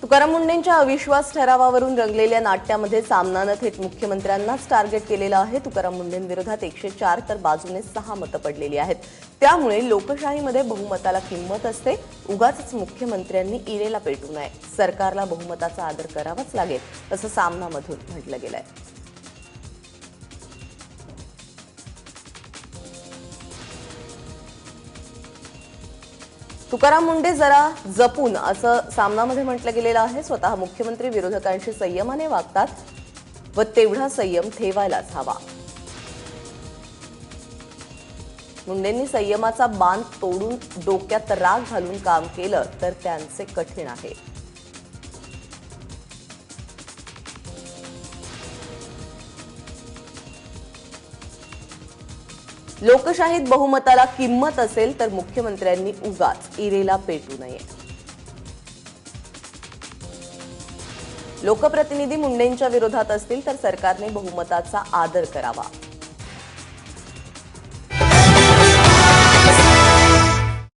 तुकाराम मुंढेंच्या अविश्वास ठरावावरून रंगलेल्या नाट्यामध्ये सामनानं थेट मुख्यमंत्र्यांनाच टार्गेट केलेलं आहे। तुकाराम मुंढेंविरोधात 104 तर बाजूने 6 मतं पडलेली आहेत। त्यामुळे लोकशाहीमध्ये बहुमताला किंमत असते। उगाच मुख्यमंत्र्यांनी इरेला पेटू नये, सरकारला बहुमताचा आदर करावाच लागेल असं सामनामधून म्हटलं गेलंय। तुकाराम मुंढे जरा जपून असं सामनामध्ये म्हटलं गेलेलं आहे। स्वतः मुख्यमंत्री विरोधकांशी संयमाने वागतात व तेवढा संयम ठेवायलाच हवा। मुंढेंनी संयमाचा बांध तोडून डोक्यात राग घालून काम केलं तर त्यांचे कठीण आहे। लोकशाहीत बहुमताला किंमत असेल तर मुख्यमंत्र्यांनी उगाच इरेला पेटू नये। लोकप्रतिनिधी मुंढेंच्या विरोधात असतील तर सरकारने बहुमताचा आदर करावा।